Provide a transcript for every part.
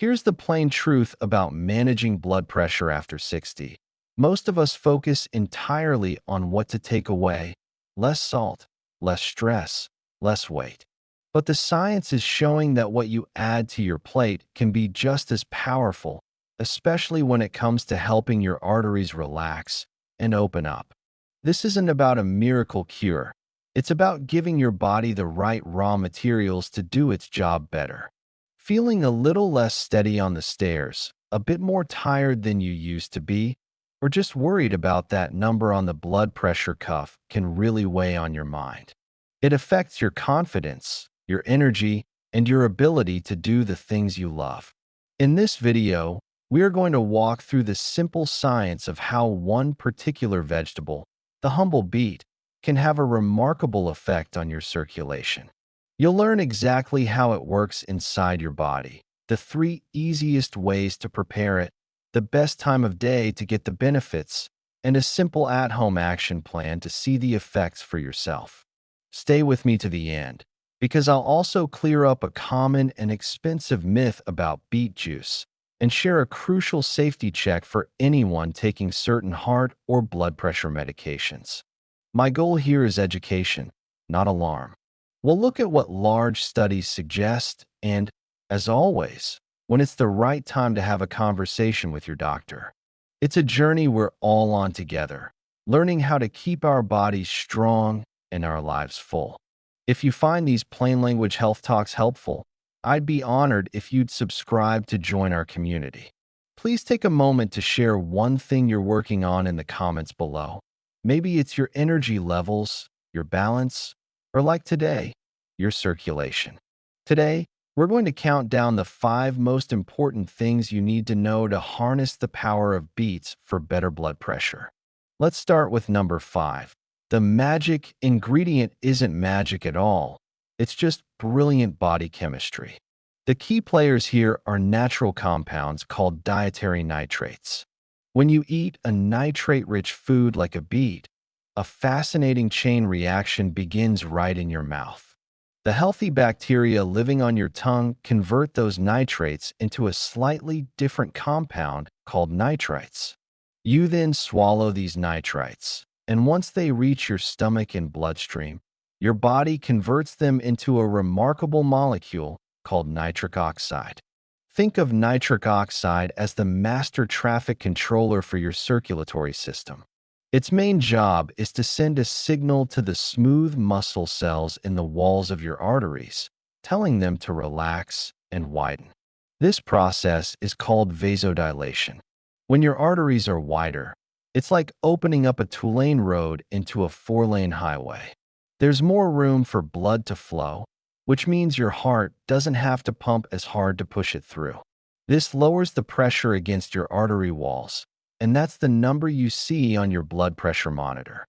Here's the plain truth about managing blood pressure after 60. Most of us focus entirely on what to take away: less salt, less stress, less weight. But the science is showing that what you add to your plate can be just as powerful, especially when it comes to helping your arteries relax and open up. This isn't about a miracle cure. It's about giving your body the right raw materials to do its job better. Feeling a little less steady on the stairs, a bit more tired than you used to be, or just worried about that number on the blood pressure cuff can really weigh on your mind. It affects your confidence, your energy, and your ability to do the things you love. In this video, we are going to walk through the simple science of how one particular vegetable, the humble beet, can have a remarkable effect on your circulation. You'll learn exactly how it works inside your body, the 3 easiest ways to prepare it, the best time of day to get the benefits, and a simple at-home action plan to see the effects for yourself. Stay with me to the end, because I'll also clear up a common and expensive myth about beet juice and share a crucial safety check for anyone taking certain heart or blood pressure medications. My goal here is education, not alarm. We'll look at what large studies suggest and, as always, when it's the right time to have a conversation with your doctor. It's a journey we're all on together, learning how to keep our bodies strong and our lives full. If you find these plain language health talks helpful, I'd be honored if you'd subscribe to join our community. Please take a moment to share one thing you're working on in the comments below. Maybe it's your energy levels, your balance, or like today, your circulation. Today, we're going to count down the 5 most important things you need to know to harness the power of beets for better blood pressure. Let's start with number 5. The magic ingredient isn't magic at all. It's just brilliant body chemistry. The key players here are natural compounds called dietary nitrates. When you eat a nitrate-rich food like a beet, a fascinating chain reaction begins right in your mouth. The healthy bacteria living on your tongue convert those nitrates into a slightly different compound called nitrites. You then swallow these nitrites, and once they reach your stomach and bloodstream, your body converts them into a remarkable molecule called nitric oxide. Think of nitric oxide as the master traffic controller for your circulatory system. Its main job is to send a signal to the smooth muscle cells in the walls of your arteries, telling them to relax and widen. This process is called vasodilation. When your arteries are wider, it's like opening up a 2-lane road into a 4-lane highway. There's more room for blood to flow, which means your heart doesn't have to pump as hard to push it through. This lowers the pressure against your artery walls, and that's the number you see on your blood pressure monitor.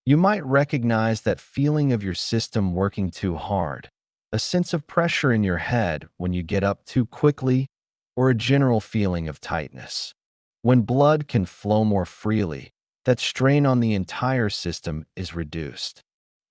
You might recognize that feeling of your system working too hard, a sense of pressure in your head when you get up too quickly, or a general feeling of tightness. When blood can flow more freely, that strain on the entire system is reduced.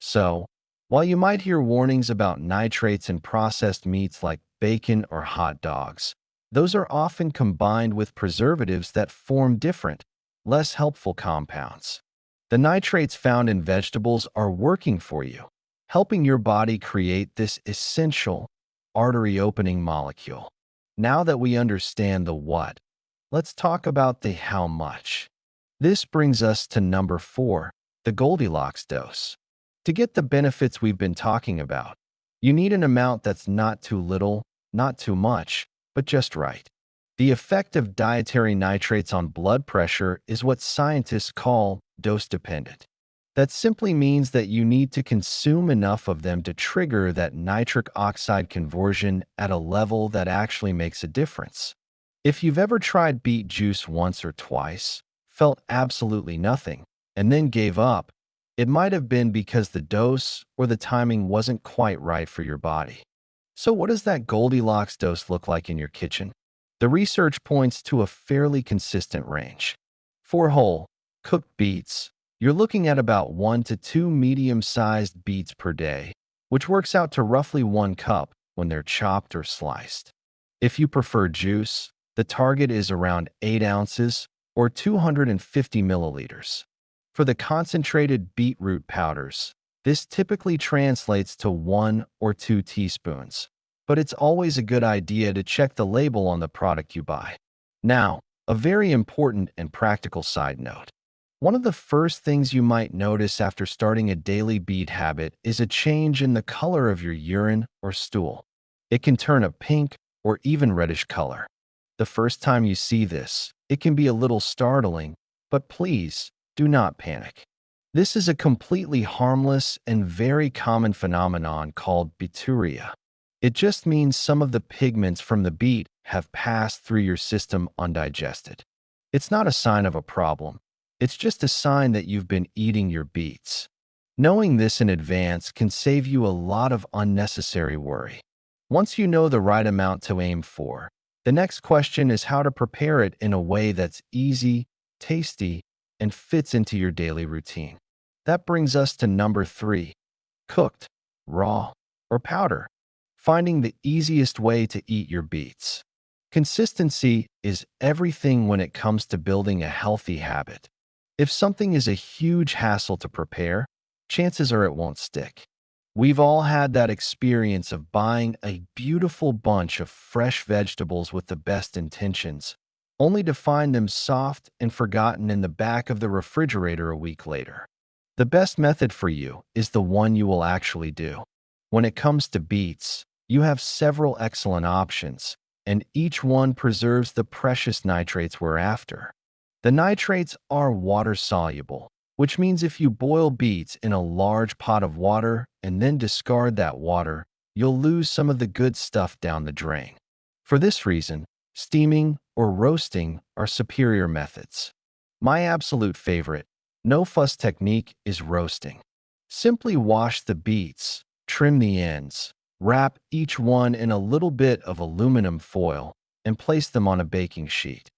So, while you might hear warnings about nitrates in processed meats like bacon or hot dogs, those are often combined with preservatives that form different, less helpful compounds. The nitrates found in vegetables are working for you, helping your body create this essential artery-opening molecule. Now that we understand the what, let's talk about the how much. This brings us to number 4, the Goldilocks dose. To get the benefits we've been talking about, you need an amount that's not too little, not too much, but just right. The effect of dietary nitrates on blood pressure is what scientists call dose-dependent. That simply means that you need to consume enough of them to trigger that nitric oxide conversion at a level that actually makes a difference. If you've ever tried beet juice once or twice, felt absolutely nothing, and then gave up, it might have been because the dose or the timing wasn't quite right for your body. So what does that Goldilocks dose look like in your kitchen? The research points to a fairly consistent range. For whole, cooked beets, you're looking at about 1 to 2 medium-sized beets per day, which works out to roughly 1 cup when they're chopped or sliced. If you prefer juice, the target is around 8 ounces or 250 milliliters. For the concentrated beetroot powders, this typically translates to 1 or 2 teaspoons, but it's always a good idea to check the label on the product you buy. Now, a very important and practical side note. One of the first things you might notice after starting a daily beet habit is a change in the color of your urine or stool. It can turn a pink or even reddish color. The first time you see this, it can be a little startling, but please do not panic. This is a completely harmless and very common phenomenon called beeturia. It just means some of the pigments from the beet have passed through your system undigested. It's not a sign of a problem. It's just a sign that you've been eating your beets. Knowing this in advance can save you a lot of unnecessary worry. Once you know the right amount to aim for, the next question is how to prepare it in a way that's easy, tasty, and fits into your daily routine. That brings us to number 3, cooked, raw, or powder. Finding the easiest way to eat your beets. Consistency is everything when it comes to building a healthy habit. If something is a huge hassle to prepare, chances are it won't stick. We've all had that experience of buying a beautiful bunch of fresh vegetables with the best intentions, only to find them soft and forgotten in the back of the refrigerator a week later. The best method for you is the one you will actually do. When it comes to beets, you have several excellent options, and each one preserves the precious nitrates we're after. The nitrates are water-soluble, which means if you boil beets in a large pot of water and then discard that water, you'll lose some of the good stuff down the drain. For this reason, steaming or roasting are superior methods. My absolute favorite, no-fuss technique is roasting. Simply wash the beets, trim the ends, wrap each one in a little bit of aluminum foil, and place them on a baking sheet.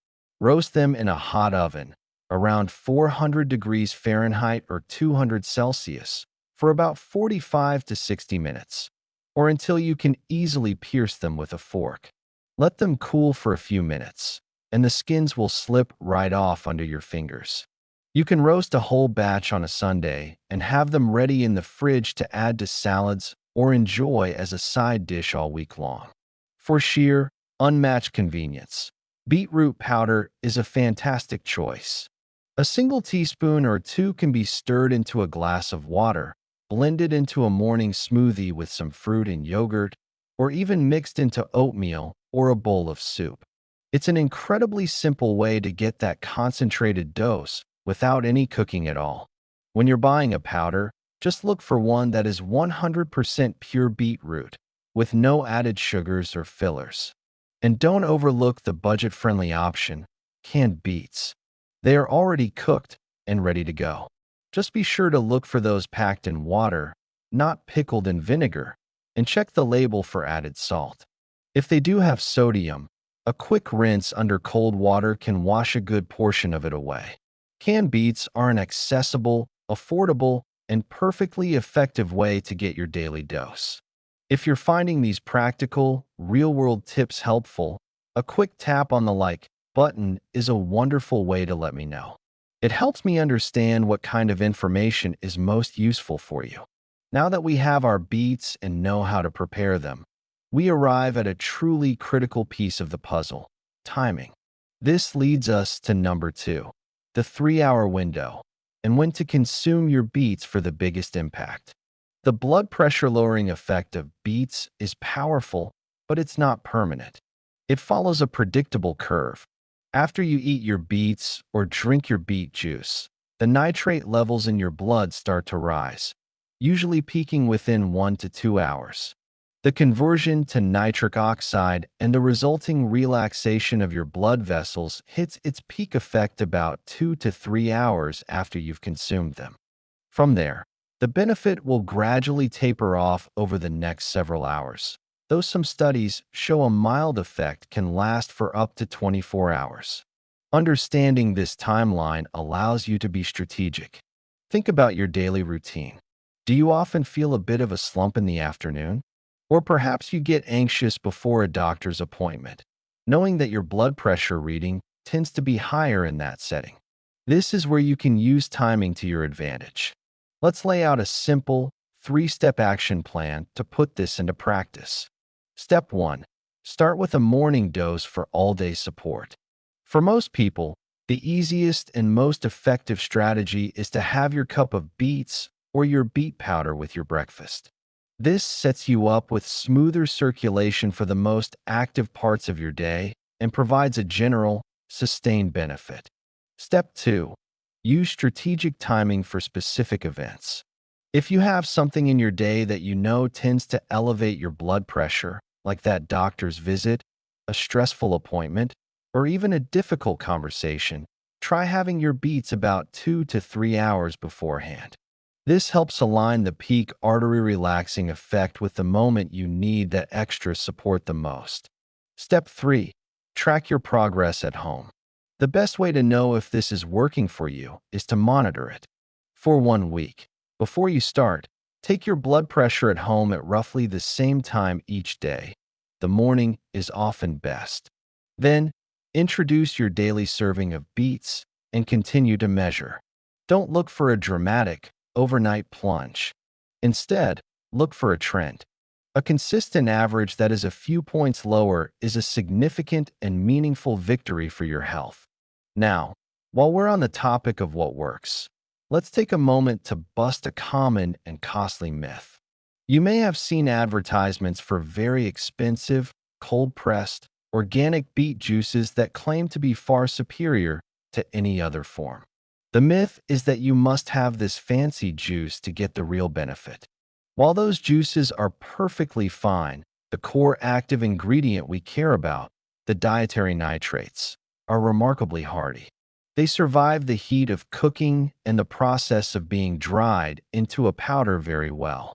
Roast them in a hot oven, around 400 degrees Fahrenheit or 200 Celsius, for about 45 to 60 minutes, or until you can easily pierce them with a fork. Let them cool for a few minutes, and the skins will slip right off under your fingers. You can roast a whole batch on a Sunday and have them ready in the fridge to add to salads or enjoy as a side dish all week long. For sheer, unmatched convenience, beetroot powder is a fantastic choice. A single teaspoon or 2 can be stirred into a glass of water, blended into a morning smoothie with some fruit and yogurt, or even mixed into oatmeal or a bowl of soup. It's an incredibly simple way to get that concentrated dose without any cooking at all. When you're buying a powder, just look for one that is 100% pure beetroot, with no added sugars or fillers. And don't overlook the budget-friendly option, canned beets. They are already cooked and ready to go. Just be sure to look for those packed in water, not pickled in vinegar, and check the label for added salt. If they do have sodium, a quick rinse under cold water can wash a good portion of it away. Canned beets are an accessible, affordable, and perfectly effective way to get your daily dose. If you're finding these practical, real-world tips helpful, a quick tap on the like button is a wonderful way to let me know. It helps me understand what kind of information is most useful for you. Now that we have our beets and know how to prepare them, we arrive at a truly critical piece of the puzzle, timing. This leads us to number 2, the 3-hour window, and when to consume your beets for the biggest impact. The blood pressure lowering effect of beets is powerful, but it's not permanent. It follows a predictable curve. After you eat your beets or drink your beet juice, the nitrate levels in your blood start to rise, usually peaking within 1 to 2 hours. The conversion to nitric oxide and the resulting relaxation of your blood vessels hits its peak effect about 2 to 3 hours after you've consumed them. From there, the benefit will gradually taper off over the next several hours, though some studies show a mild effect can last for up to 24 hours. Understanding this timeline allows you to be strategic. Think about your daily routine. Do you often feel a bit of a slump in the afternoon? Or perhaps you get anxious before a doctor's appointment, knowing that your blood pressure reading tends to be higher in that setting. This is where you can use timing to your advantage. Let's lay out a simple, three-step action plan to put this into practice. Step 1. Start with a morning dose for all-day support. For most people, the easiest and most effective strategy is to have your cup of beets or your beet powder with your breakfast. This sets you up with smoother circulation for the most active parts of your day and provides a general, sustained benefit. Step 2. Use strategic timing for specific events. If you have something in your day that you know tends to elevate your blood pressure, like that doctor's visit, a stressful appointment, or even a difficult conversation, try having your beets about 2 to 3 hours beforehand. This helps align the peak artery relaxing effect with the moment you need that extra support the most. Step 3. Track your progress at home. The best way to know if this is working for you is to monitor it. For 1 week, before you start, take your blood pressure at home at roughly the same time each day. The morning is often best. Then, introduce your daily serving of beets and continue to measure. Don't look for a dramatic, overnight plunge. Instead, look for a trend. A consistent average that is a few points lower is a significant and meaningful victory for your health. Now, while we're on the topic of what works, let's take a moment to bust a common and costly myth. You may have seen advertisements for very expensive, cold-pressed, organic beet juices that claim to be far superior to any other form. The myth is that you must have this fancy juice to get the real benefit. While those juices are perfectly fine, the core active ingredient we care about, the dietary nitrates, are remarkably hardy. They survive the heat of cooking and the process of being dried into a powder very well.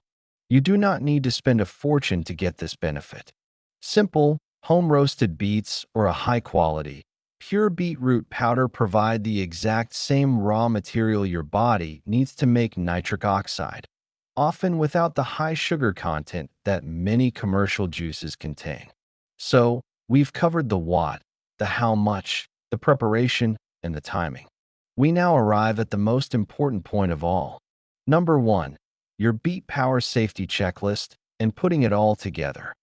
You do not need to spend a fortune to get this benefit. Simple, home-roasted beets or a high-quality, pure beetroot powder provide the exact same raw material your body needs to make nitric oxide, often without the high sugar content that many commercial juices contain. So, we've covered the what, the how much, the preparation, and the timing. We now arrive at the most important point of all. Number 1. Your Beet Power Safety Checklist and putting it all together.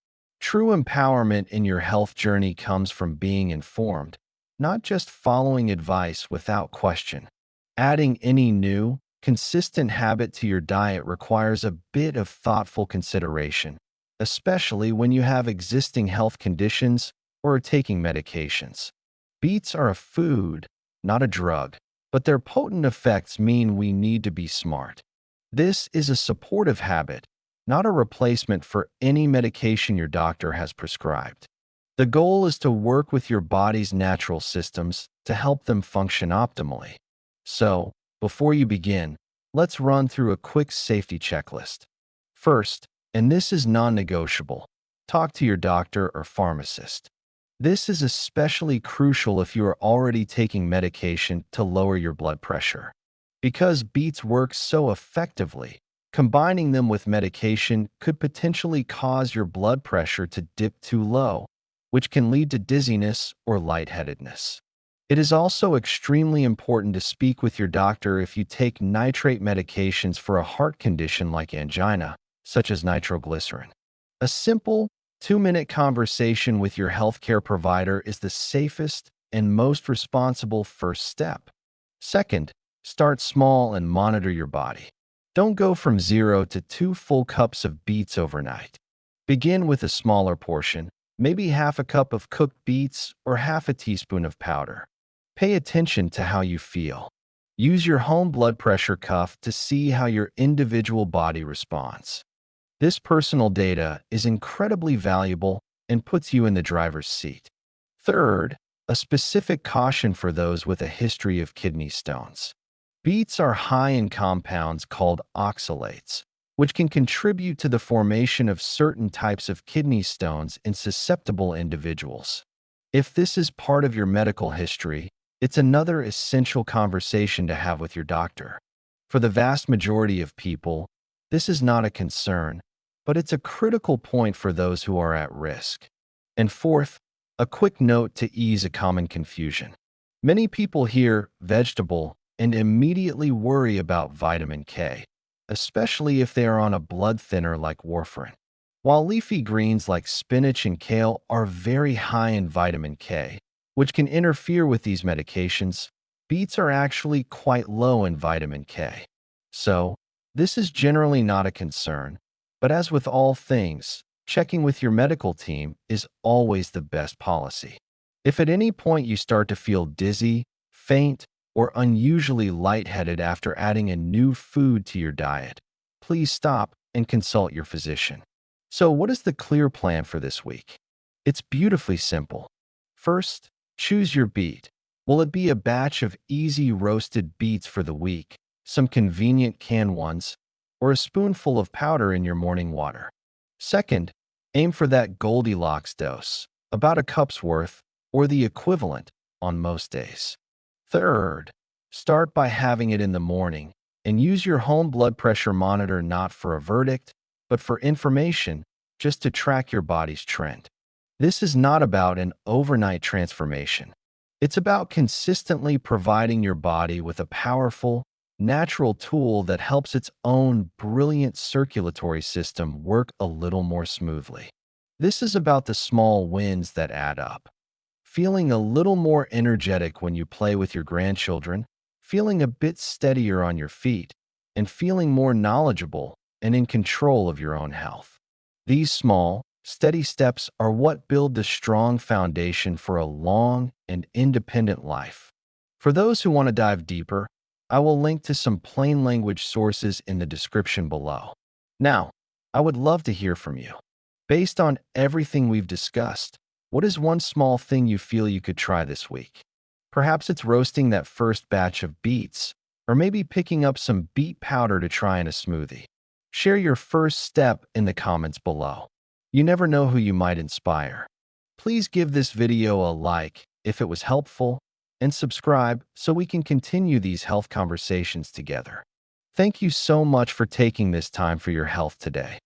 True empowerment in your health journey comes from being informed, not just following advice without question. Adding any new, consistent habit to your diet requires a bit of thoughtful consideration, especially when you have existing health conditions or are taking medications. Beets are a food, not a drug, but their potent effects mean we need to be smart. This is a supportive habit, not a replacement for any medication your doctor has prescribed. The goal is to work with your body's natural systems to help them function optimally. So, before you begin, let's run through a quick safety checklist. First, and this is non-negotiable, talk to your doctor or pharmacist. This is especially crucial if you are already taking medication to lower your blood pressure. Because beets work so effectively, combining them with medication could potentially cause your blood pressure to dip too low, which can lead to dizziness or lightheadedness. It is also extremely important to speak with your doctor if you take nitrate medications for a heart condition like angina, such as nitroglycerin. A simple, 2-minute conversation with your healthcare provider is the safest and most responsible first step. Second, start small and monitor your body. Don't go from 0 to 2 full cups of beets overnight. Begin with a smaller portion, maybe half a cup of cooked beets or half a teaspoon of powder. Pay attention to how you feel. Use your home blood pressure cuff to see how your individual body responds. This personal data is incredibly valuable and puts you in the driver's seat. Third, a specific caution for those with a history of kidney stones. Beets are high in compounds called oxalates, which can contribute to the formation of certain types of kidney stones in susceptible individuals. If this is part of your medical history, it's another essential conversation to have with your doctor. For the vast majority of people, this is not a concern, but it's a critical point for those who are at risk. And fourth, a quick note to ease a common confusion. Many people hear vegetable and immediately worry about vitamin K, especially if they are on a blood thinner like warfarin. While leafy greens like spinach and kale are very high in vitamin K, which can interfere with these medications, beets are actually quite low in vitamin K. So, this is generally not a concern, but as with all things, checking with your medical team is always the best policy. If at any point you start to feel dizzy, faint, or unusually lightheaded after adding a new food to your diet, please stop and consult your physician. So, what is the clear plan for this week? It's beautifully simple. First, choose your beet. Will it be a batch of easy roasted beets for the week, some convenient canned ones, or a spoonful of powder in your morning water? Second, aim for that Goldilocks dose, about a cup's worth, or the equivalent, on most days. Third, start by having it in the morning and use your home blood pressure monitor not for a verdict, but for information, just to track your body's trend. This is not about an overnight transformation. It's about consistently providing your body with a powerful, natural tool that helps its own brilliant circulatory system work a little more smoothly. This is about the small wins that add up. Feeling a little more energetic when you play with your grandchildren, feeling a bit steadier on your feet, and feeling more knowledgeable and in control of your own health. These small, steady steps are what build the strong foundation for a long and independent life. For those who want to dive deeper, I will link to some plain language sources in the description below. Now, I would love to hear from you. Based on everything we've discussed, what is one small thing you feel you could try this week? Perhaps it's roasting that first batch of beets, or maybe picking up some beet powder to try in a smoothie. Share your first step in the comments below. You never know who you might inspire. Please give this video a like if it was helpful, and subscribe so we can continue these health conversations together. Thank you so much for taking this time for your health today.